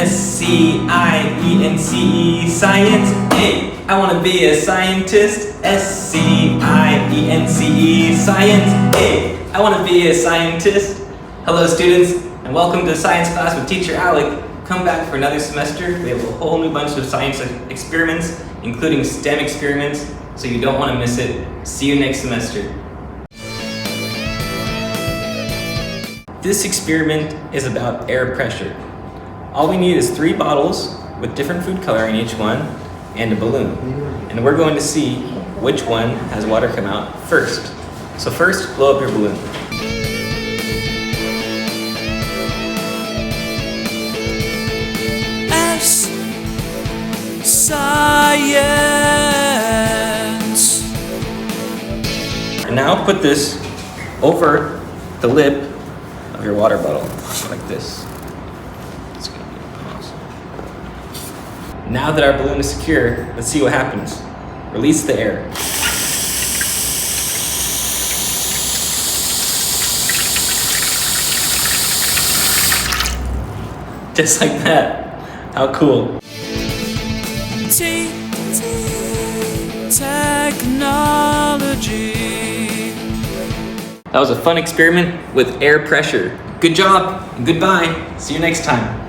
S-C-I-E-N-C-E, science. Hey, I want to be a scientist. S-C-I-E-N-C-E, science. Hey, I want to be a scientist. Hello students, and welcome to science class with teacher Alec. Come back for another semester. We have a whole new bunch of science experiments, including STEM experiments, so you don't want to miss it. See you next semester. This experiment is about air pressure. All we need is 3 bottles with different food coloring in each one and a balloon. And we're going to see which one has water come out first. So first, blow up your balloon. Science. And now put this over the lip of your water bottle, like this. It's gonna be awesome. Now that our balloon is secure, let's see what happens. Release the air. Just like that. How cool. Technology. That was a fun experiment with air pressure. Good job and goodbye. See you next time.